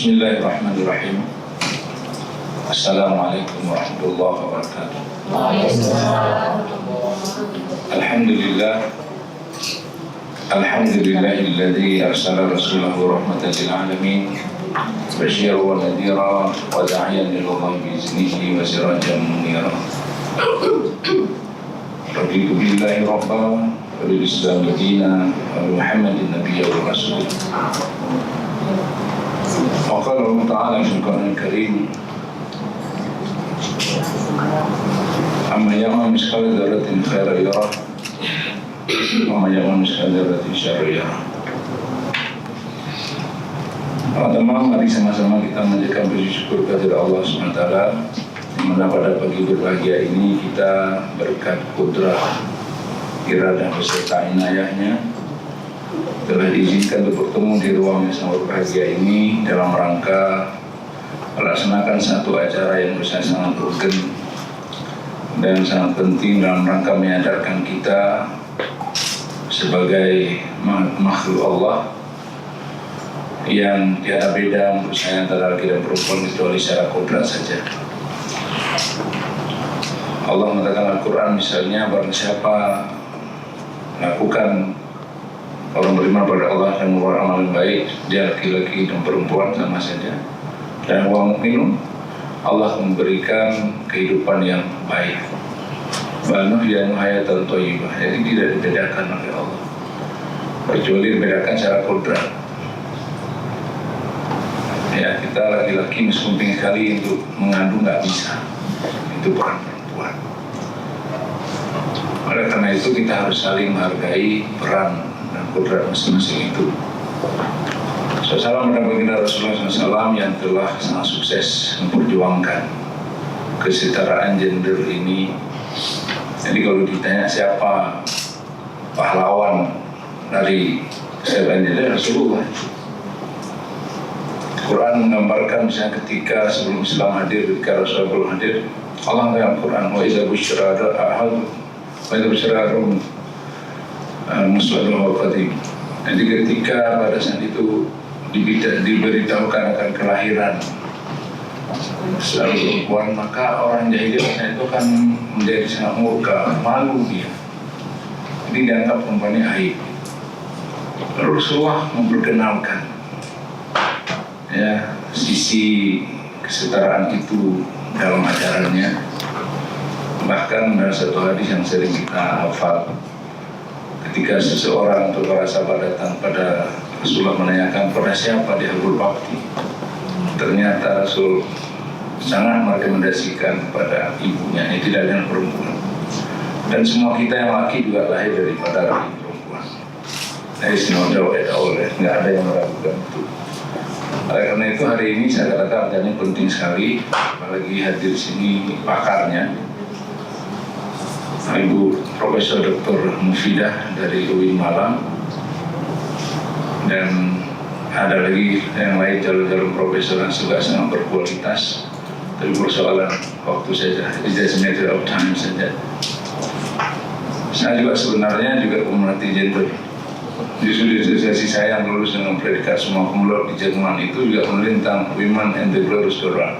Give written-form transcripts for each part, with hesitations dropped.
Bismillahirrahmanirrahim. Assalamualaikum warahmatullahi wabarakatuh. Alhamdulillah. Alhamdulillahilladzi arsala rasulahu rahmatan lil alamin basyiran wa nadhira wa da'iyan ila Allah bi iznihi wa sirajan munira. Raditu billahi rabban wa bil islam dinan wa Muhammadin nabiyyan wa rasul. وقال الله تعالى في القرآن الكريم أما يعمل مثقال ذرة خيرا يره وما يعمل مثقال ذرة شرا يره. Teman-teman, mari sama-sama kita menjadikan puji syukur kepada Allah SWT di mana pada pagi berbahagia ini kita berkat kudrah iradah beserta inayahnya telah diizinkan untuk bertemu di ruang yang sangat berbahagia ini dalam rangka melaksanakan satu acara yang sangat urgen dan sangat penting dalam rangka menyadarkan kita sebagai makhluk Allah yang tiada beda menurut saya antara laki dan perempuan kecuali secara kodrat saja. Allah mengatakan Al-Quran misalnya, barang siapa melakukan orang beriman pada Allah dan membuat amal yang baik, dia laki-laki dan perempuan sama saja. Dan orang mukmin, Allah memberikan kehidupan yang baik. Banuh yang hayatan thayyibah. Jadi tidak dibedakan oleh Allah, kecuali dibedakan secara kodrat. Ya, kita laki-laki meskipun pengen sekali untuk mengandung nggak bisa. Itu peran perempuan. Oleh karena itu kita harus saling menghargai peran dan kodrat masing-masing itu. Salam dan baginda Rasulullah SAW yang telah sangat sukses memperjuangkan kesetaraan gender ini. Jadi kalau ditanya siapa pahlawan dari kesetaraan gender, Rasulullah. Quran menggambarkan misalnya ketika sebelum Islam hadir, ketika Rasulullah belum hadir, Allah dalam Quran wa idza busyira ahad wa idza busyira muswadul qadim. Jadi ketika pada saat itu diberitahukan akan kelahiran selalu perempuan, maka orang jahiliyah itu akan menjadi sangat murka, malu dia. Jadi dianggap perempuannya aib. Rasulullah memperkenalkan ya sisi kesetaraan itu dalam ajarannya. Bahkan ada satu hadis yang sering kita hafal, ketika seseorang atau para sahabat datang pada Rasulullah menanyakan pada siapa dia berbakti, ternyata Rasul sangat merekomendasikan pada ibunya, ini tidak dengan perempuan. Dan semua kita yang laki juga lahir daripada rahim perempuan. Dari semua jauh nggak ada yang meragukan itu. Oleh karena itu hari ini saya katakan acaranya penting sekali, apalagi hadir sini pakarnya Ibu Profesor Dr. Mufidah dari UIN Malang, dan ada lagi yang lain calon-calon profesor yang juga sangat berkualitas. Tapi persoalan waktu saja, it's just a matter of time saja. Saya juga sebenarnya juga pemerhati gender. Justru di asosiasi saya yang lulus dengan predikat semua cum laude di Jerman itu juga menulis tentang women and the glorious Quran.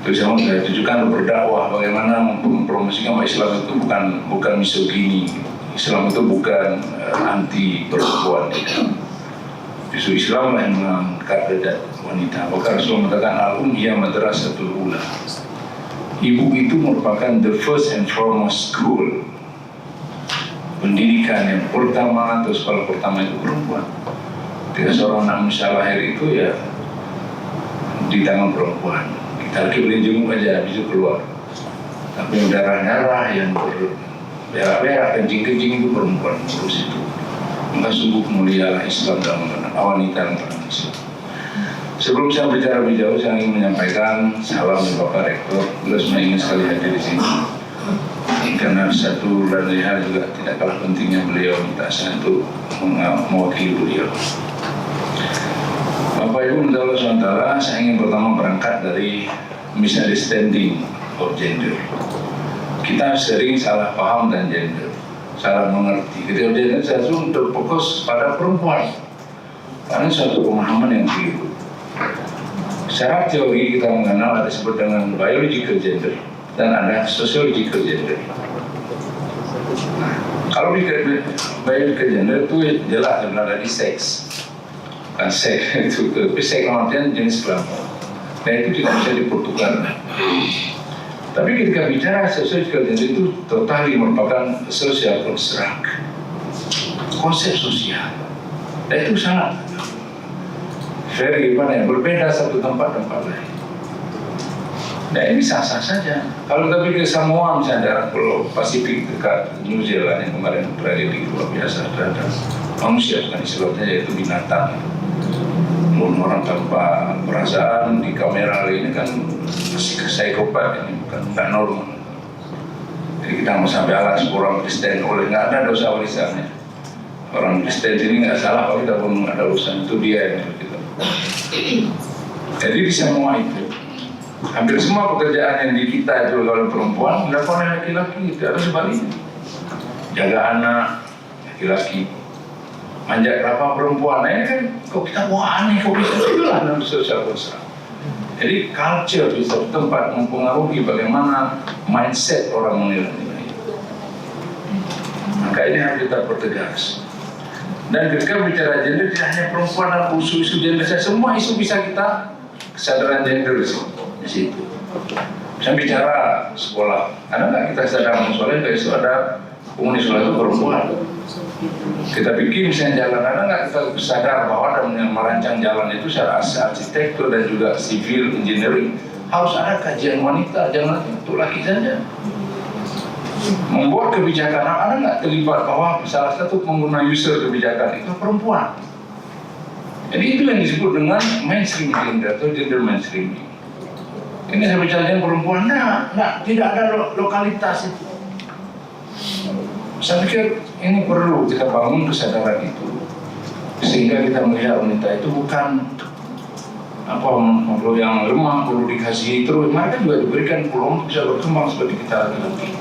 Itu saya tujukan berdakwah bagaimana mempromosikan bahwa Islam itu bukan misogini. Islam itu bukan anti perempuan. Justru Islam yang mengangkat derajat wanita. Maka Rasulullah mengatakan al-ummiyah madrasatul ula. Ibu itu merupakan the first and foremost school. Pendidikan yang pertama atau sekolah pertama itu perempuan. Ketika seorang anak manusia lahir itu ya di tangan perempuan. Kita lagi boleh jenguk aja habis itu keluar. Tapi darah-darah yang berak-berak, kencing-kencing itu perempuan terus itu. Maka sungguh mulialah Islam dalam wanita yang Islam. Sebelum saya bicara lebih jauh, saya ingin menyampaikan salam dari Bapak Rektor. Beliau semua ingin sekali hadir di sini. Karena satu dan lain hal juga tidak kalah pentingnya beliau minta saya untuk mewakili beliau. Bapak Ibu minta Allah SWT, saya ingin pertama berangkat dari misunderstanding of gender. Kita sering salah paham dan gender, salah mengerti. Ketika gender saya untuk fokus pada perempuan. Karena suatu pemahaman yang keliru. Secara teori kita mengenal ada disebut dengan biological gender dan ada sociological gender. Nah, kalau di biological gender itu jelas sebenarnya di seks, kan seks itu, tapi seks artinya jenis kelamin. Nah itu tidak bisa dipertukar. Tapi ketika bicara sociological gender itu totali merupakan social construct, konsep sosial. Dan itu sangat very gimana ya, berbeda satu tempat lain. Nah ini sah-sah saja. Kalau kita pikir Samoa misalnya daerah Pulau Pasifik dekat New Zealand yang kemarin tragedi luar biasa terhadap manusia, bukan istilahnya yaitu binatang. Membunuh orang tanpa perasaan di kamera ini kan masih psikopat, ini bukan normal. Jadi kita mau sampai alas orang Kristen oleh nggak ada dosa warisannya. Orang Kristen ini nggak salah kalau kita pun ada urusan, itu dia yang kita. Jadi di semua itu hampir semua pekerjaan yang di kita itu kalau perempuan dilakukan oleh laki-laki, itu harus sebaliknya. Jaga anak laki-laki, manja kelapa perempuan. Nah ini kan kok kita wah aneh, kok bisa itulah dalam sosial construct. Jadi culture di satu tempat mempengaruhi bagaimana mindset orang menilai. Maka ini harus kita pertegas. Dan ketika bicara gender tidak hanya perempuan dan isu-isu gender, semua isu bisa kita kesadaran gender di situ. Saya bicara sekolah, ada nggak kita sadar soalnya itu ada penghuni sekolah itu perempuan. Kita bikin misalnya jalan, ada nggak kita sadar bahwa dalam merancang jalan itu secara arsitektur dan juga civil engineering harus ada kajian wanita, jangan untuk laki saja. Membuat kebijakan, ada nggak terlibat bahwa salah satu pengguna user kebijakan itu perempuan. Jadi itu yang disebut dengan mainstream gender atau gender mainstreaming. Ini saya bicara dengan perempuan, tidak ada lokalitas itu. Saya pikir ini perlu kita bangun kesadaran itu, sehingga kita melihat wanita itu bukan yang lemah, perlu dikasih terus. Mereka juga diberikan peluang untuk bisa berkembang seperti kita laki-laki.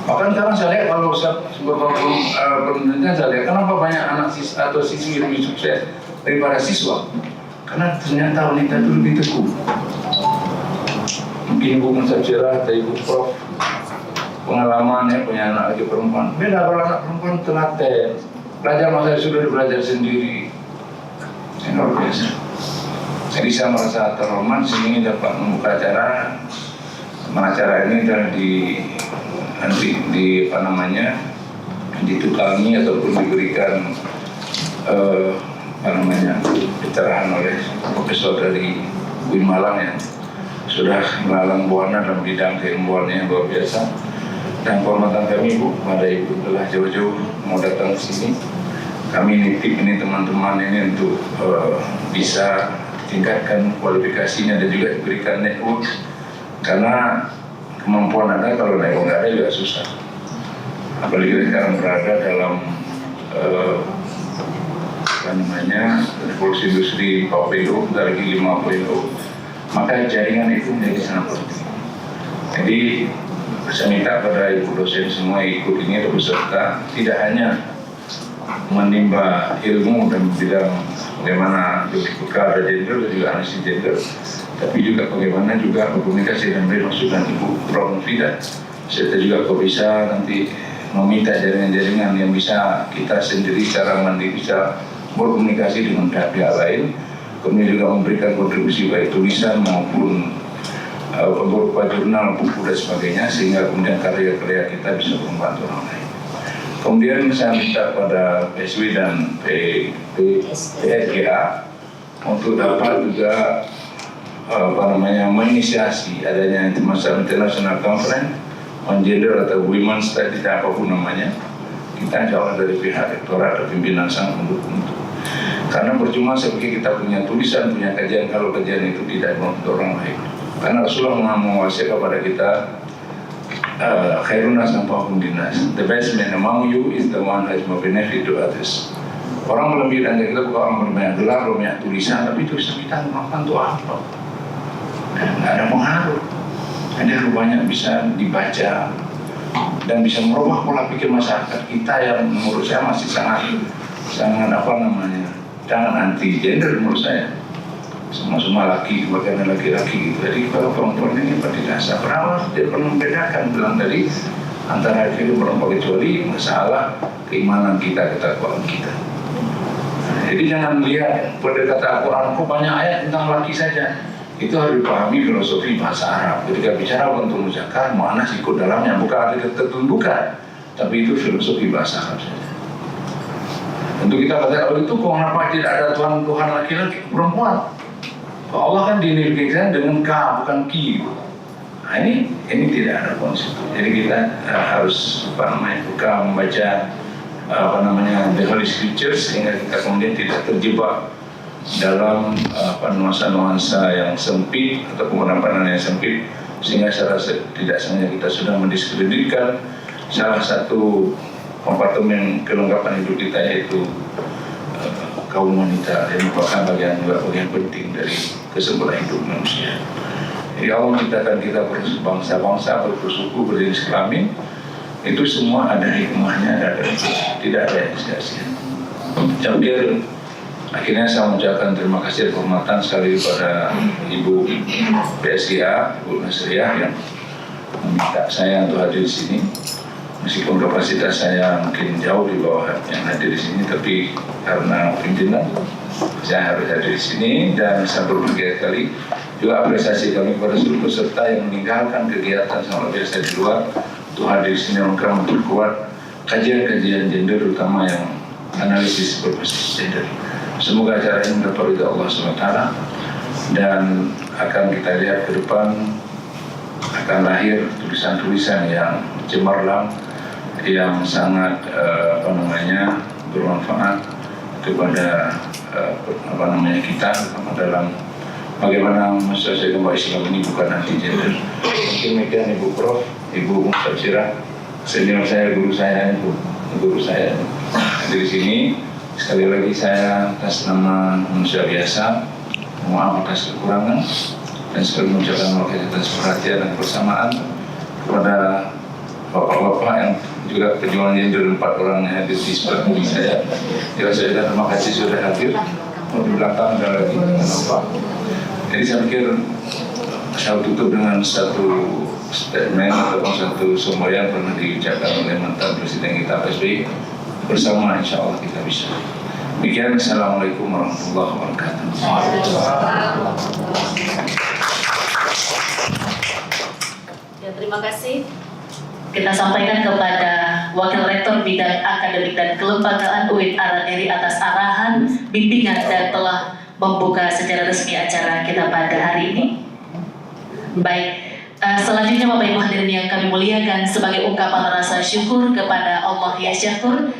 Bahkan sekarang saya lihat kalau beberapa penelitian saya lihat kenapa banyak anak atau siswi lebih sukses daripada siswa, karena ternyata wanita itu lebih teguh. Mungkin ibu Mensajirah atau ibu Prof pengalamannya punya anak lagi perempuan. Beda kalau anak perempuan telaten, belajar masa sudah belajar sendiri, luar biasa. Jadi saya merasa terhormat sini dapat membuka acara ini dan ditukangi ataupun diberikan pencerahan oleh profesor dari UIN Malang yang sudah melalang buana dalam bidang keilmuannya yang luar biasa. Dan kehormatan kami Bu, pada Ibu telah jauh-jauh mau datang ke sini. Kami nitip ini teman-teman ini untuk bisa tingkatkan kualifikasinya dan juga diberikan network, karena kemampuan ada kalau network nggak ada juga susah. Apalagi sekarang berada dalam revolusi industri 4.0 lagi 5.0, maka jaringan itu menjadi sangat penting. Jadi saya minta pada ibu dosen semua ikut ini berserta, tidak hanya menimba ilmu dan bidang bagaimana bekal ada gender dan juga analisis gender, tapi juga bagaimana juga berkomunikasi dan beri masukan Ibu Prof. Mufidah, serta juga kok bisa nanti meminta jaringan-jaringan yang bisa kita sendiri secara mandiri bisa berkomunikasi dengan pihak lain, kemudian juga memberikan kontribusi baik tulisan maupun beberapa jurnal, buku dan sebagainya, sehingga kemudian karya-karya kita bisa membantu orang lain. Kemudian saya minta pada PSW dan PSGA untuk dapat juga menginisiasi adanya international conference on gender atau women studies apapun namanya. Kita insya Allah dari pihak rektorat atau pimpinan sangat mendukung itu. Karena percuma saya pikir kita punya tulisan, punya kajian kalau kajian itu tidak untuk orang lain. Karena Rasulullah mewasiatkan kepada kita khairun nas anfa'uhum linnas. The best man among you is the one that has more benefit to others. Orang lebih dan kita bukan orang berbanyak gelar, berbanyak tulisan, tapi tulisan kita melakukan untuk apa? Nggak ada pengaruh. Ada banyak bisa dibaca dan bisa merubah pola pikir masyarakat kita yang menurut saya masih sangat jangan anti gender menurut saya. Semua laki, bagaimana laki-laki gitu. Jadi kalau perempuan ini berdasar perawat, dia perlu membedakan bilang tadi antara laki dan perempuan, kecuali masalah keimanan kita, ketakwaan kita. Jadi jangan lihat pada kata Al-Quran kok banyak ayat tentang laki saja. Itu harus dipahami filosofi bahasa Arab. Ketika bicara untuk muzakkar, muannas ikut dalamnya, bukan arti ketertundukan, tapi itu filosofi bahasa Arab saja. Untuk kita kata kalau itu kok kenapa tidak ada Tuhan laki-laki, perempuan? Allah kan dinilaikan dengan K bukan Q. Nah, ini tidak ada konsep. Jadi kita harus buka membaca the Holy Scriptures sehingga kita kemudian tidak terjebak dalam nuansa-nuansa yang sempit atau penerapan yang sempit, sehingga secara tidak sengaja kita sudah mendiskreditkan salah satu kompartemen kelengkapan hidup kita, yaitu kaum wanita, yang merupakan bagian penting dari kesempurnaan hidup manusia. Jadi Allah menciptakan kita berbangsa-bangsa, bersuku, berjenis kelamin, itu semua ada hikmahnya, tidak ada yang sia-sia. Jadi akhirnya saya mengucapkan terima kasih dan hormatan sekali kepada Ibu PSIA, Ibu Nasriah yang meminta saya untuk hadir di sini. Meskipun kapasitas saya mungkin jauh di bawah yang hadir di sini, tapi karena pimpinan saya harus hadir di sini, dan saya berbagai kali juga apresiasi kami kepada seluruh peserta yang meninggalkan kegiatan sangat biasa di luar untuk hadir di sini untuk memperkuat kajian-kajian gender, terutama yang analisis berbasis gender. Semoga acara ini mendapat ridha Allah SWT, dan akan kita lihat ke depan akan lahir tulisan-tulisan yang cemerlang, yang sangat bermanfaat kepada kita dalam bagaimana masyarakat agama Islam ini bukan anti gender. Mungkin demikian Ibu Prof, Ibu Mustasyirah, senior saya, guru saya di sini. Sekali lagi saya atas nama manusia biasa mohon maaf atas kekurangan, dan sekali mengucapkan terima kasih atas perhatian dan kebersamaan kepada bapak-bapak yang juga perjuangan gender 4 orang yang hadir di sebelah saya. Saya terima kasih sudah hadir. Di belakang ada lagi nampak. Jadi saya pikir saya tutup dengan satu statement atau satu semboyan pernah diucapkan oleh mantan Presiden kita PSBY. Bersama insya Allah kita bisa. Demikian, Assalamualaikum warahmatullahi wabarakatuh. Ya, terima kasih. Kita sampaikan kepada Wakil Rektor Bidang Akademik dan Kelembagaan UIN Araneri atas arahan, bimbingan, dan telah membuka secara resmi acara kita pada hari ini. Baik, selanjutnya Bapak Ibu hadirin yang kami muliakan, sebagai ungkapan rasa syukur kepada Allah ya Syakur.